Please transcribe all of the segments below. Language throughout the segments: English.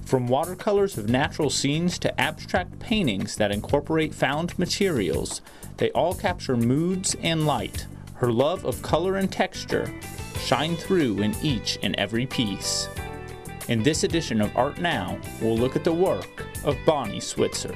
From watercolors of natural scenes to abstract paintings that incorporate found materials, they all capture moods and light. Her love of color and texture shine through in each and every piece. In this edition of Art Now, we'll look at the work of Bonnie Switzer.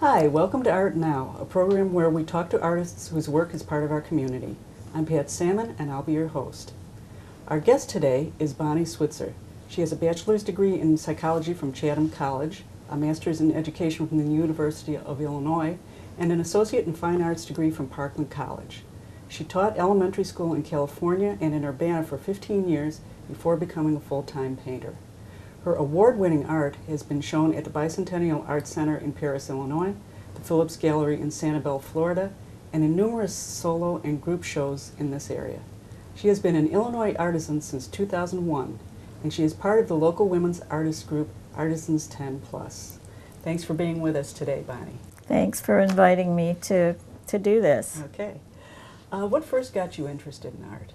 Hi, welcome to Art Now, a program where we talk to artists whose work is part of our community. I'm Pat Sammann, and I'll be your host. Our guest today is Bonnie Switzer. She has a bachelor's degree in psychology from Chatham College, a master's in education from the University of Illinois, and an associate in fine arts degree from Parkland College. She taught elementary school in California and in Urbana for 15 years before becoming a full-time painter. Her award-winning art has been shown at the Bicentennial Art Center in Paris, Illinois, the Phillips Gallery in Sanibel, Florida, and in numerous solo and group shows in this area. She has been an Illinois artisan since 2001, and she is part of the local women's artist group Artisans 10 Plus. Thanks for being with us today, Bonnie. Thanks for inviting me to do this. Okay. What first got you interested in art?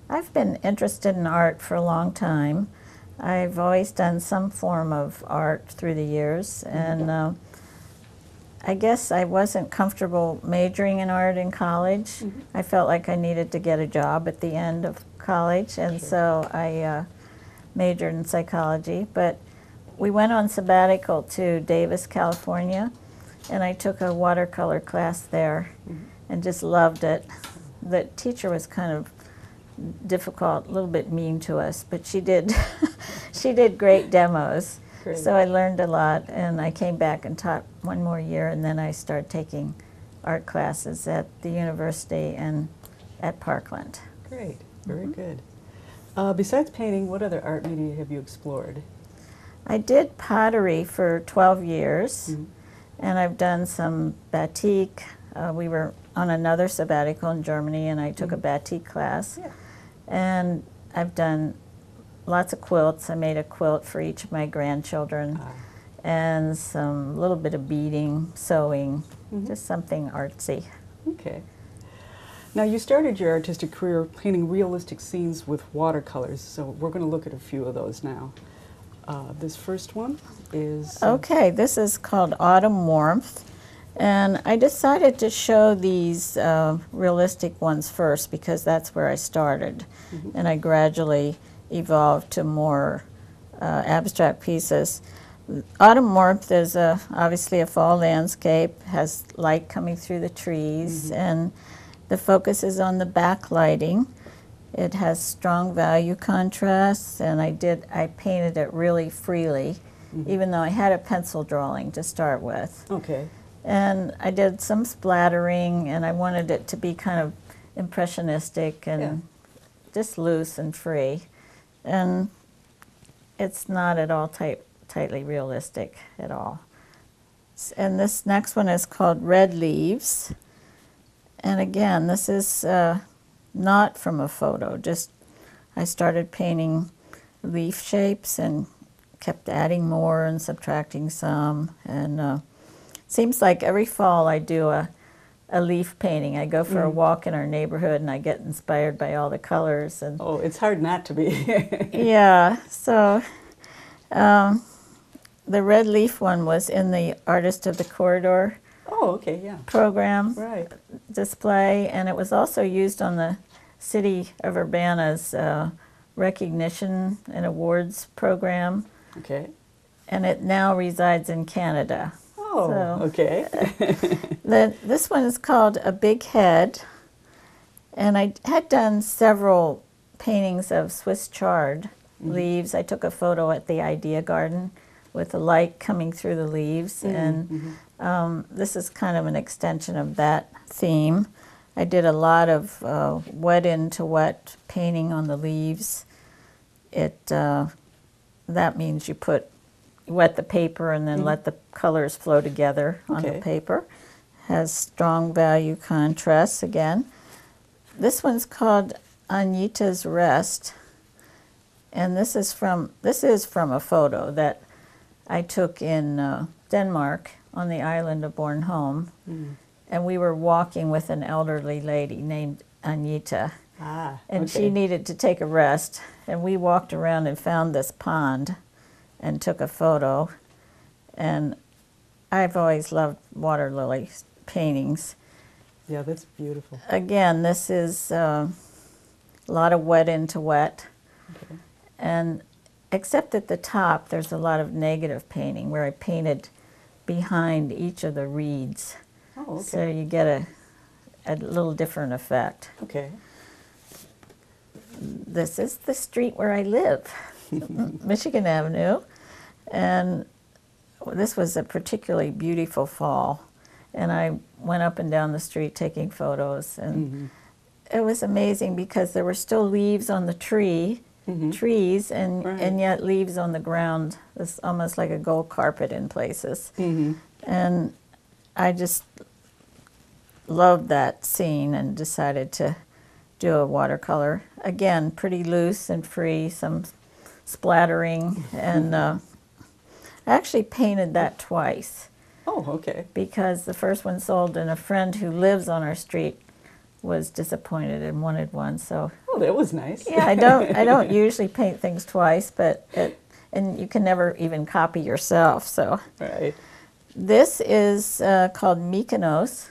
I've been interested in art for a long time. I've always done some form of art through the years, and I guess I wasn't comfortable majoring in art in college. I felt like I needed to get a job at the end of college, and so I majored in psychology. But we went on sabbatical to Davis, California, and I took a watercolor class there and just loved it. The teacher was kind of difficult, a little bit mean to us, but she did she did great demos. Great. So I learned a lot, and I came back and taught one more year, and then I started taking art classes at the university and at Parkland. Great, very good. Besides painting, what other art media have you explored? I did pottery for 12 years, and I've done some batik. We were on another sabbatical in Germany, and I took a batik class. Yeah. And I've done lots of quilts. I made a quilt for each of my grandchildren, and some little bit of beading, sewing, just something artsy. Okay. Now, you started your artistic career painting realistic scenes with watercolors, so we're going to look at a few of those now. This first one is... Okay, this is called Autumn Warmth. And I decided to show these realistic ones first because that's where I started. And I gradually evolved to more abstract pieces. Autumn Warmth is obviously a fall landscape, has light coming through the trees, and the focus is on the backlighting. It has strong value contrasts, and I painted it really freely, even though I had a pencil drawing to start with. Okay. And I did some splattering, and I wanted it to be kind of impressionistic and just loose and free. And it's not at all tightly realistic at all. And this next one is called Red Leaves. And again, this is not from a photo, just I started painting leaf shapes and kept adding more and subtracting some. And seems like every fall I do a leaf painting. I go for a walk in our neighborhood and I get inspired by all the colors. And oh, it's hard not to be. yeah, so the red leaf one was in the Artist of the Corridor program display, and it was also used on the City of Urbana's recognition and awards program. Okay. And it now resides in Canada. Oh, so, okay. This one is called A Big Head, and I had done several paintings of Swiss chard leaves. I took a photo at the Idea Garden with the light coming through the leaves, and this is kind of an extension of that theme. I did a lot of wet into wet painting on the leaves. That means you wet the paper and then let the colors flow together on the paper. Has strong value contrasts again. This one's called Anita's Rest, and this is from a photo that I took in Denmark on the island of Bornholm, and we were walking with an elderly lady named Anita, and she needed to take a rest, and we walked around and found this pond and took a photo, and I've always loved water lily paintings. Yeah, that's beautiful. Again, this is a lot of wet into wet, and except at the top there's a lot of negative painting where I painted behind each of the reeds. Oh, okay. So you get a little different effect. Okay. This is the street where I live, Michigan Avenue, and this was a particularly beautiful fall, and I went up and down the street taking photos, and it was amazing because there were still leaves on the trees, and yet leaves on the ground. It's almost like a gold carpet in places, and I just loved that scene and decided to do a watercolor. Again, pretty loose and free, some splattering, and I actually painted that twice. Oh, okay. Because the first one sold, and a friend who lives on our street was disappointed and wanted one. So, oh, that was nice. Yeah, I don't usually paint things twice, but and you can never even copy yourself. So, right. This is called Mykonos,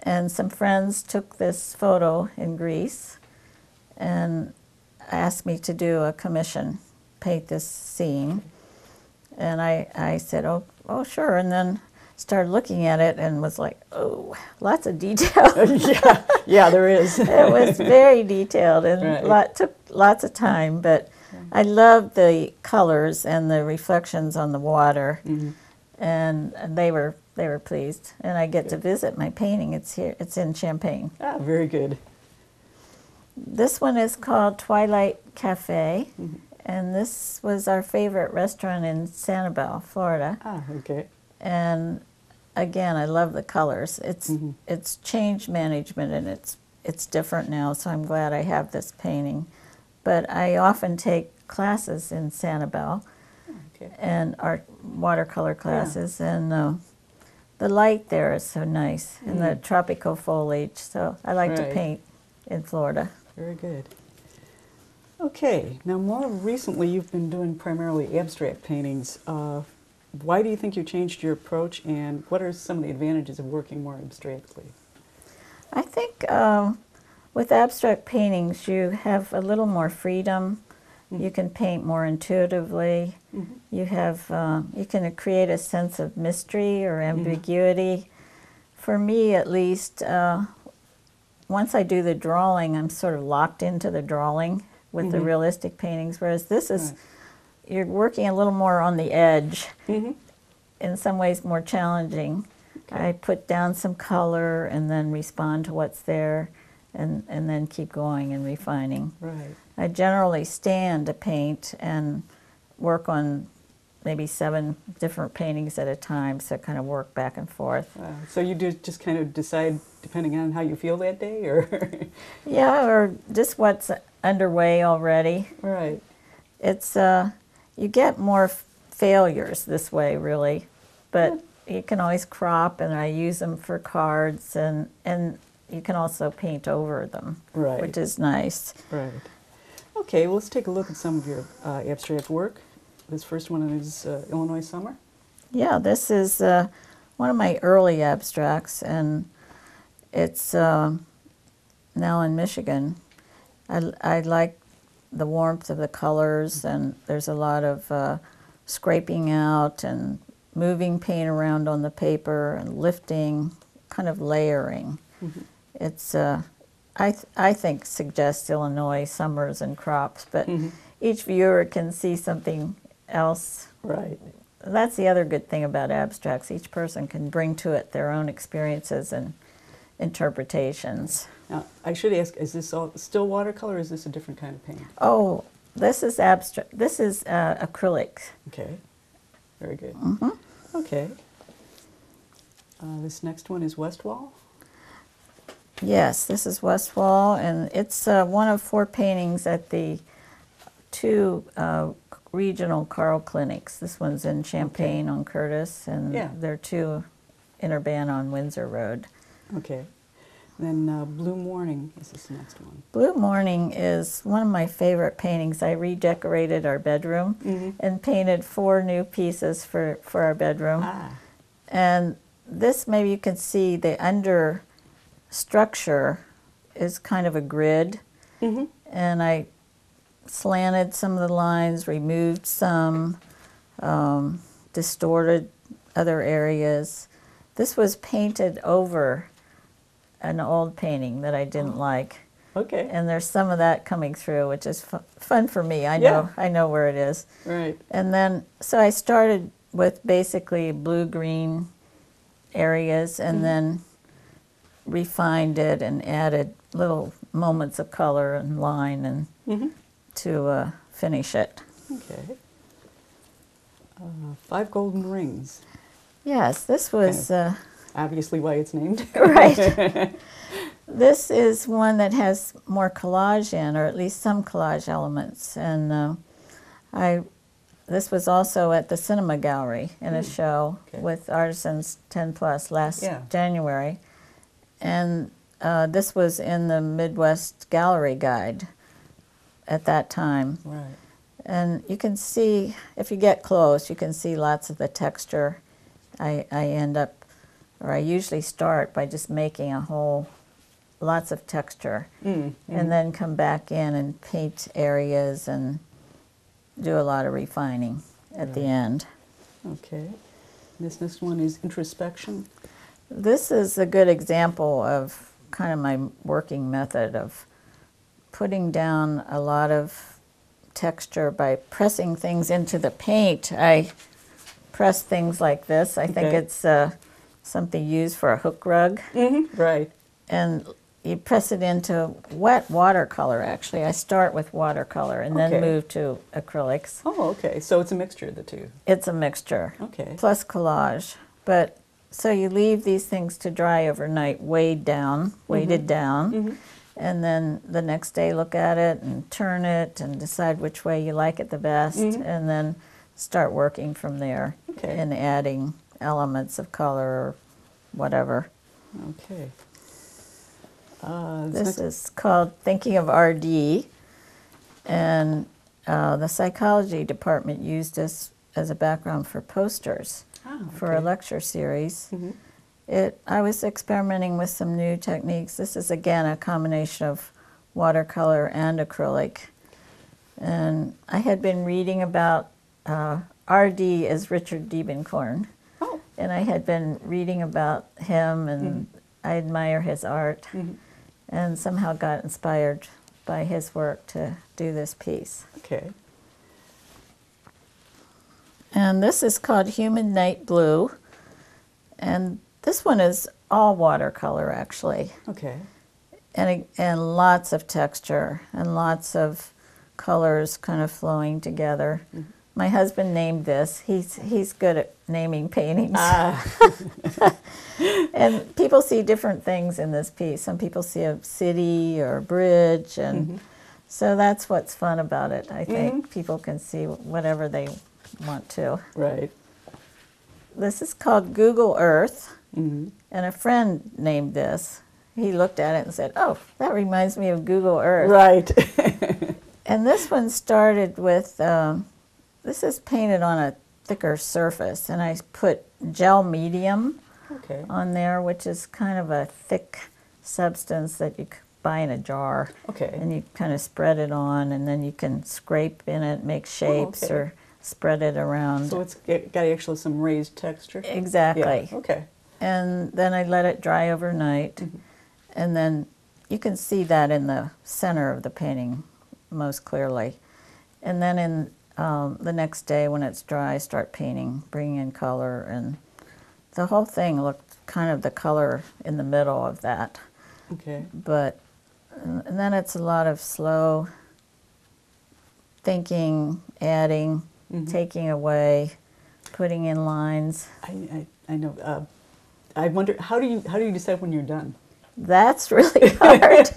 and some friends took this photo in Greece, and asked me to do a commission, paint this scene, and I said, oh, sure, and then started looking at it and was like, oh, lots of detail. yeah, there is. It was very detailed and took lots of time, but I loved the colors and the reflections on the water, and they were pleased. And I get to visit my painting. It's here. It's in Champaign. Ah, very good. This one is called Twilight Cafe, and this was our favorite restaurant in Sanibel, Florida. Ah, okay. And again, I love the colors. It's change management, and it's different now, so I'm glad I have this painting. But I often take classes in Sanibel, and art watercolor classes, and the light there is so nice, and the tropical foliage. So I like to paint in Florida. Very good. Okay, now more recently you've been doing primarily abstract paintings. Why do you think you changed your approach, and what are some of the advantages of working more abstractly? I think with abstract paintings you have a little more freedom. You can paint more intuitively. You have you can create a sense of mystery or ambiguity. For me, at least, once I do the drawing, I'm sort of locked into the drawing with the realistic paintings, whereas this is, you're working a little more on the edge, in some ways more challenging. I put down some color and then respond to what's there, and then keep going and refining. Right. I generally stand to paint and work on maybe 7 different paintings at a time, so kind of work back and forth. So you do just kind of decide depending on how you feel that day, or? Yeah, or just what's underway already. Right. It's you get more failures this way, really, but you can always crop, and I use them for cards, and you can also paint over them, which is nice. Right. Okay, well, let's take a look at some of your abstract work. This first one is Illinois Summer. Yeah, this is one of my early abstracts, and it's now in Michigan. I like the warmth of the colors, and there's a lot of scraping out and moving paint around on the paper and lifting, kind of layering. It's I think suggests Illinois summers and crops, but each viewer can see something else. Right. That's the other good thing about abstracts. Each person can bring to it their own experiences and interpretations. Now, I should ask, is this all still watercolor, or is this a different kind of paint? Oh, this is abstract. This is acrylic. Okay. Very good. Okay. This next one is West Wall. Yes, this is West Wall, and it's one of 4 paintings at the 2 regional Carl clinics. This one's in Champaign on Curtis, and there are 2 in Urbana on Windsor Road. Okay. Then Blue Morning is this next one. Blue Morning is one of my favorite paintings. I redecorated our bedroom and painted 4 new pieces for our bedroom. And this, maybe you can see the under structure is kind of a grid. And I slanted some of the lines, removed some, distorted other areas. This was painted over an old painting that I didn't like. Okay. And there's some of that coming through, which is fun for me. I know where it is. Right. And then, so I started with basically blue-green areas and then refined it and added little moments of color and line and to finish it. Okay. 5 Golden Rings. Yes, this was... obviously why it's named. Right. This is one that has more collage in, or at least some collage elements. And this was also at the Cinema Gallery in a show with Artisans 10 Plus last January. And this was in the Midwest Gallery Guide at that time. Right. And you can see, if you get close, you can see lots of the texture. I end up, or I usually start by just making lots of texture, and then come back in and paint areas and do a lot of refining at the end. Okay. This next one is Introspection. This is a good example of kind of my working method of putting down a lot of texture by pressing things into the paint. I press things like this. I think it's something used for a hook rug. Right. And you press it into wet watercolor, actually. I start with watercolor and then move to acrylics. Oh, okay. So it's a mixture of the two. It's a mixture. Okay. Plus collage. But so you leave these things to dry overnight, weighted down, and then the next day look at it and turn it and decide which way you like it the best, and then start working from there and adding elements of color or whatever. Okay. This is called Thinking of RD, and the psychology department used this as a background for posters for a lecture series. I was experimenting with some new techniques. This is, again, a combination of watercolor and acrylic. And I had been reading about RD as Richard Diebenkorn. And I had been reading about him, and I admire his art, and somehow got inspired by his work to do this piece. Okay. And this is called Human Night Blue, and this one is all watercolor, actually. Okay. And lots of texture and lots of colors kind of flowing together. My husband named this. He's good at naming paintings. And people see different things in this piece. Some people see a city or a bridge, and so that's what's fun about it. I think people can see whatever they want to. Right. This is called Google Earth, and a friend named this. He looked at it and said, "Oh, that reminds me of Google Earth." Right. And this one started with, this is painted on a thicker surface, and I put gel medium on there, which is kind of a thick substance that you buy in a jar. And you kind of spread it on, and then you can scrape in it, make shapes, or spread it around. So it's got actually some raised texture? Exactly. Yeah. Okay. And then I let it dry overnight, and then you can see that in the center of the painting most clearly. And then in the next day when it's dry, I start painting, bringing in color, and the whole thing looked kind of the color in the middle of that. Okay. But, and then it's a lot of slow thinking, adding, taking away, putting in lines. I know. I wonder, how do you decide when you're done? That's really hard.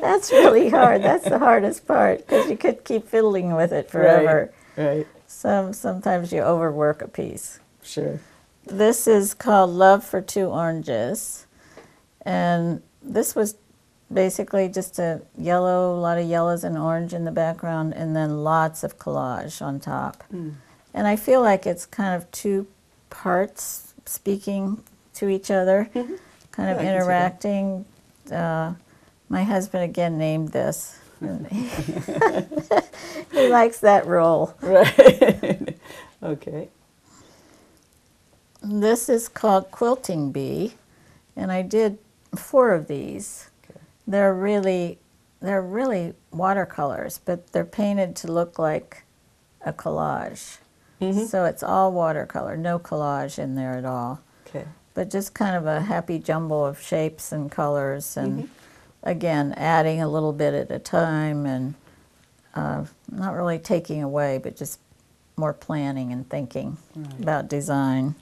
That's really hard. That's the hardest part because you could keep fiddling with it forever. Right. Sometimes you overwork a piece. Sure. This is called Love for Two Oranges. And this was basically just a lot of yellows and orange in the background, and then lots of collage on top. And I feel like it's kind of two parts speaking to each other, kind of interacting. My husband again named this. He likes that role. Right. Okay. This is called Quilting Bee, and I did 4 of these. Okay. They're really watercolors, but they're painted to look like a collage. So it's all watercolor, no collage in there at all. Okay. But just kind of a happy jumble of shapes and colors, and again, adding a little bit at a time, and not really taking away, but just more planning and thinking about design.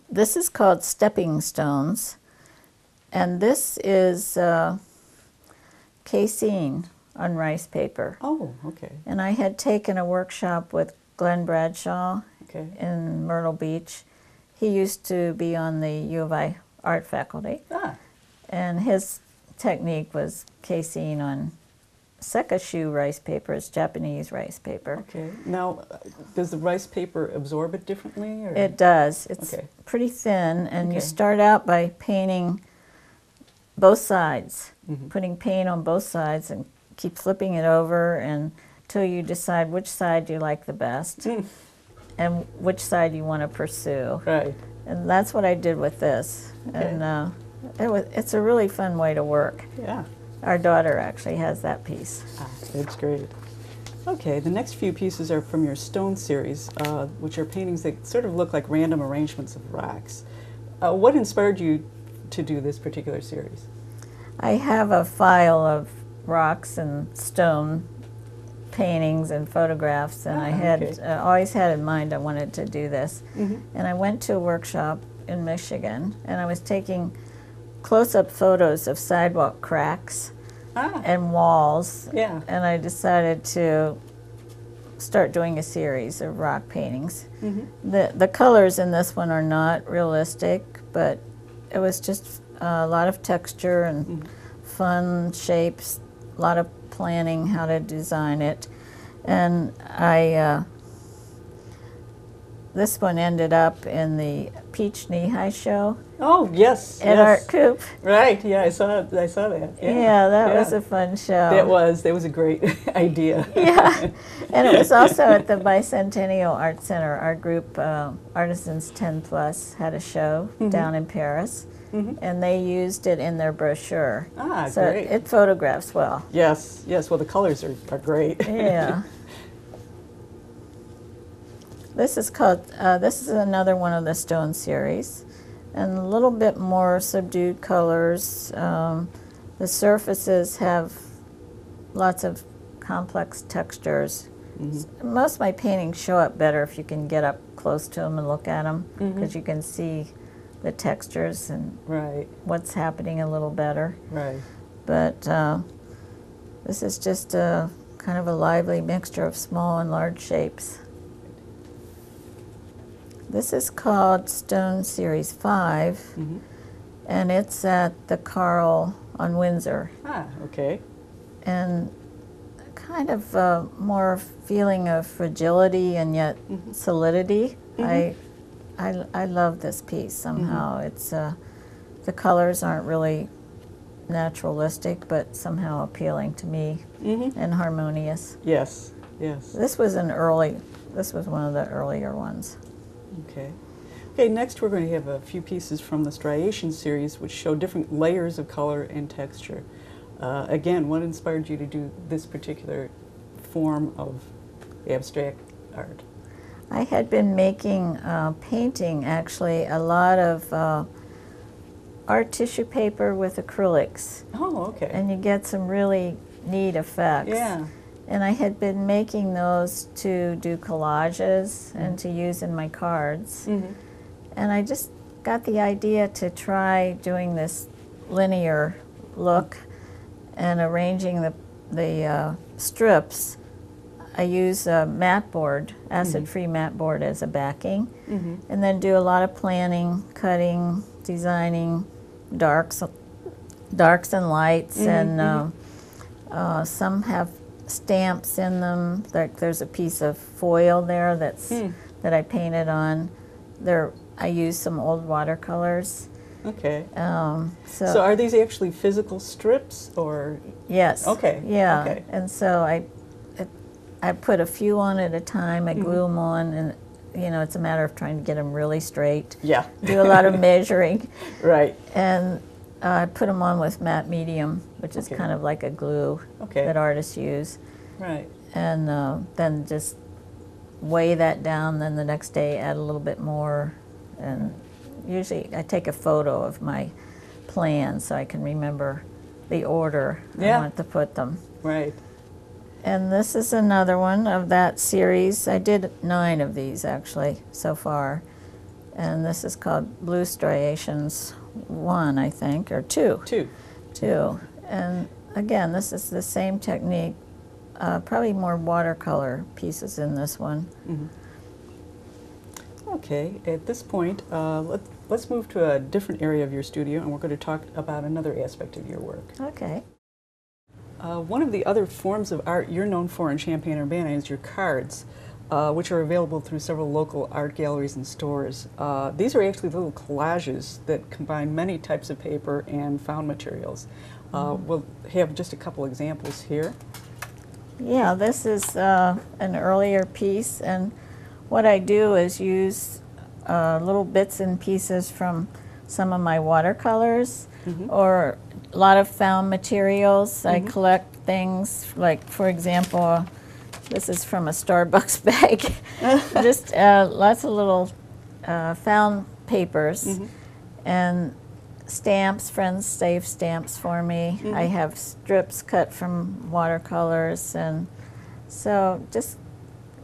This is called Stepping Stones, and this is casein on rice paper. Oh, okay. And I had taken a workshop with Glenn Bradshaw Okay. in Myrtle Beach. He used to be on the U of I art faculty, and his technique was casein on sekashu rice paper. It's Japanese rice paper. Okay. Now, does the rice paper absorb it differently? Or? It does. It's Okay. pretty thin, and you Okay. start out by painting both sides, putting paint on both sides, and keep flipping it over until you decide which side you like the best and which side you want to pursue. Right. And that's what I did with this. Okay. And it's a really fun way to work. Yeah. Our daughter actually has that piece. That's great. Okay, the next few pieces are from your stone series, which are paintings that sort of look like random arrangements of rocks. What inspired you to do this particular series? I have a file of rocks and stone paintings and photographs, and I had always had in mind I wanted to do this. And I went to a workshop in Michigan, and I was taking close-up photos of sidewalk cracks and walls, and I decided to start doing a series of rock paintings. The colors in this one are not realistic, but it was just a lot of texture and fun shapes, a lot of planning how to design it. And this one ended up in the Peach Knee-High show. Oh, yes. At Art Coop. Right, yeah, I saw that. Yeah, that was a fun show. That was a great idea. Yeah, and it was also at the Bicentennial Art Center. Our group, Artisans 10 Plus, had a show down in Paris, and they used it in their brochure. So great. it photographs well. Yes, well, the colors are great. Yeah. This is called, this is another one of the stone series, and a little bit more subdued colors. The surfaces have lots of complex textures. Most of my paintings show up better if you can get up close to them and look at them, because you can see the textures and what's happening a little better. Right. But this is just a kind of a lively mixture of small and large shapes. This is called Stone Series 5, and it's at the Carl on Windsor. Okay. And kind of more feeling of fragility and yet solidity. I love this piece somehow. It's the colors aren't really naturalistic, but somehow appealing to me and harmonious. Yes. This was one of the earlier ones. Okay, next we're going to have a few pieces from the striation series which show different layers of color and texture. Again, what inspired you to do this particular form of abstract art? I had been making painting, actually, a lot of art tissue paper with acrylics. Oh, okay. And you get some really neat effects. Yeah. And I had been making those to do collages and to use in my cards. And I just got the idea to try doing this linear look and arranging the strips. I use a mat board, acid-free mat board as a backing, and then do a lot of planning, cutting, designing, darks and lights, and some have stamps in them. There's a piece of foil there that I painted on. I use some old watercolors. Okay. So are these actually physical strips, or? Yes. Okay. Yeah. Okay. And so I put a few on at a time. I glue them on, and it's a matter of trying to get them really straight. Yeah. Do a lot of measuring. Right. And I put them on with matte medium, which is kind of like a glue that artists use. Right. And then just weigh that down. Then the next day add a little bit more. And usually I take a photo of my plan so I can remember the order I want to put them. Right. And this is another one of that series. I did 9 of these actually so far. And this is called Blue Striations 1, I think, or 2. 2. And again, this is the same technique, probably more watercolor pieces in this one. Okay, at this point, let's move to a different area of your studio, and we're going to talk about another aspect of your work. Okay. One of the other forms of art you're known for in Champaign-Urbana is your cards, which are available through several local art galleries and stores. These are actually little collages that combine many types of paper and found materials. We'll have just a couple examples here. Yeah, this is an earlier piece, and what I do is use little bits and pieces from some of my watercolors or a lot of found materials. I collect things like, for example, this is from a Starbucks bag. Just lots of little found papers and stamps. Friends save stamps for me. I have strips cut from watercolors, and so just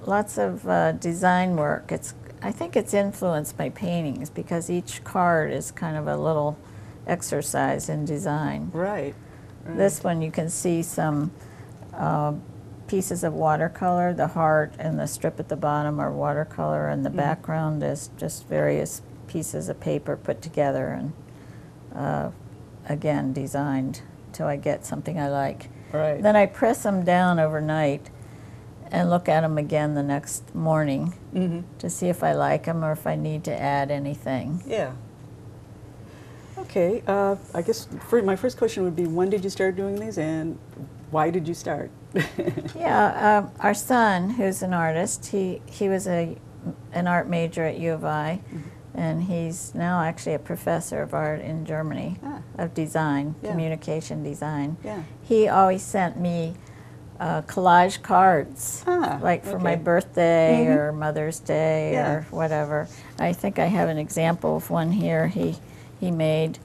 lots of design work. I think it's influenced by paintings because each card is kind of a little exercise in design. Right. This one you can see some pieces of watercolor. The heart and the strip at the bottom are watercolor, and the background is just various pieces of paper put together and again designed till I get something I like. Right. Then I press them down overnight and look at them again the next morning to see if I like them or if I need to add anything. Yeah. Okay, I guess my first question would be, when did you start doing these, and why did you start? Yeah, our son, who's an artist, he was an art major at U of I, and he's now actually a professor of art in Germany, of design, communication design. Yeah. He always sent me collage cards, like for my birthday or Mother's Day or whatever. I think I have an example of one here he made.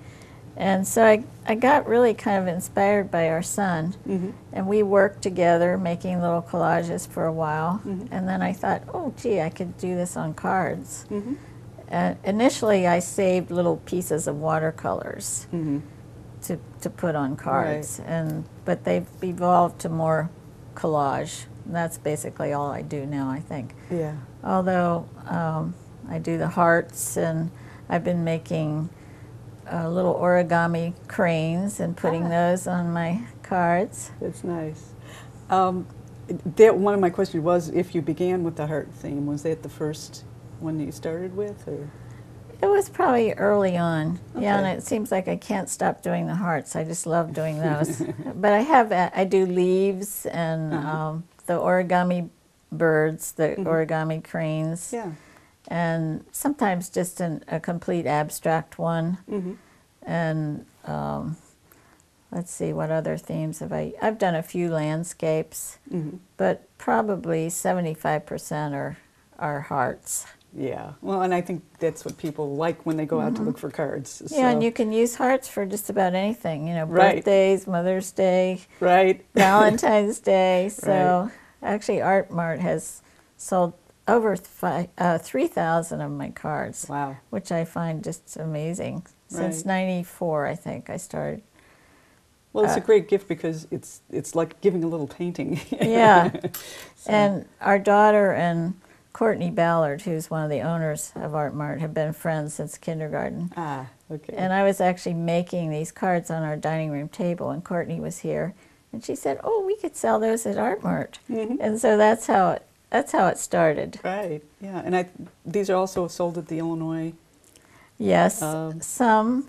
And so I got really kind of inspired by our son, and we worked together making little collages for a while, and then I thought, oh gee, I could do this on cards. Initially I saved little pieces of watercolors to put on cards, but they've evolved to more collage. And that's basically all I do now, I think. Yeah. Although I do the hearts, and I've been making little origami cranes and putting those on my cards. That's nice. One of my questions was, if you began with the heart theme, was that the first one that you started with, or? It was probably early on. Yeah, and it seems like I can't stop doing the hearts. I just love doing those. But I do leaves and the origami birds, the origami cranes. Yeah. And sometimes just a complete abstract one. And let's see, what other themes have I've done a few landscapes, but probably 75% are hearts. Yeah, well, and I think that's what people like when they go out to look for cards. So. Yeah, and you can use hearts for just about anything, birthdays, Mother's Day, right, Valentine's Day. So actually Art Mart has sold over 3,000 of my cards, Wow. which I find just amazing. Since Right. '94, I think I started. Well, it's a great gift because it's like giving a little painting. Yeah. So- And our daughter and Courtney Ballard, who's one of the owners of Art Mart, have been friends since kindergarten. Ah, okay. And I was actually making these cards on our dining room table, and Courtney was here, and she said, "Oh, we could sell those at Art Mart." Mhm. And so that's how it started. Right. Yeah, and these are also sold at the Illinois. Yes, Um, some,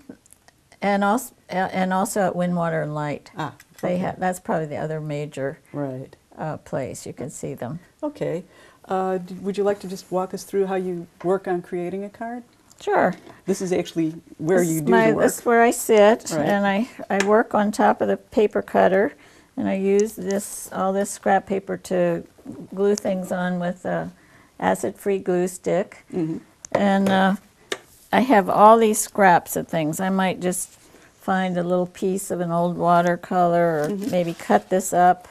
and also at Windwater and Light. Ah, They okay. have, that's probably the other major Right. place you can see them. Okay. Would you like to just walk us through how you work on creating a card? Sure. This is actually where This you is do the work. This is where I sit, Right. and I work on top of the paper cutter, and I use all this scrap paper to glue things on with a acid-free glue stick. Mhm. And I have all these scraps of things. I might just find a little piece of an old watercolor, or maybe cut this up,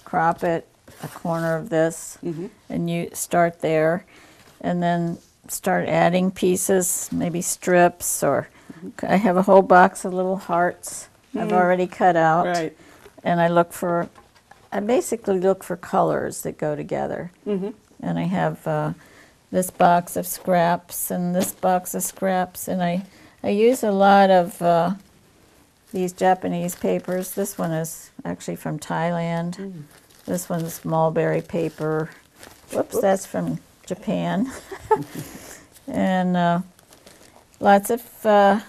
crop it, a corner of this, and you start there, and then start adding pieces, maybe strips, or I have a whole box of little hearts I've already cut out, Right. and I basically look for colors that go together. And I have this box of scraps and this box of scraps, and I use a lot of these Japanese papers. This one is actually from Thailand. This one's mulberry paper. Whoops, that's from Japan. And lots of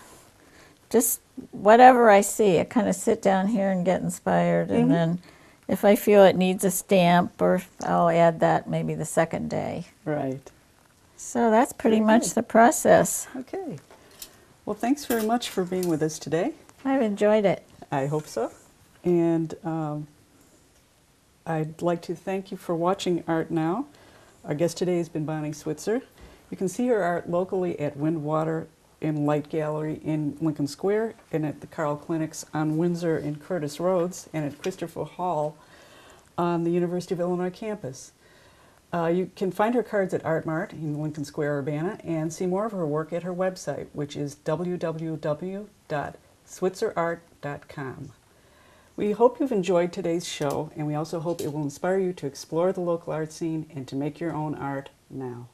just whatever I see. I kind of sit down here and get inspired, and then if I feel it needs a stamp, or I'll add that maybe the second day. Right. So that's pretty Very much good. the process. Okay. Well, thanks very much for being with us today. I've enjoyed it. I hope so. And I'd like to thank you for watching Art Now. Our guest today has been Bonnie Switzer. You can see her art locally at Windwater and Light Gallery in Lincoln Square, and at the Carl Clinics on Windsor and Curtis Roads, and at Christopher Hall on the University of Illinois campus. You can find her cards at Art Mart in Lincoln Square, Urbana, and see more of her work at her website, which is www.switzerart.com. We hope you've enjoyed today's show, and we also hope it will inspire you to explore the local art scene and to make your own art now.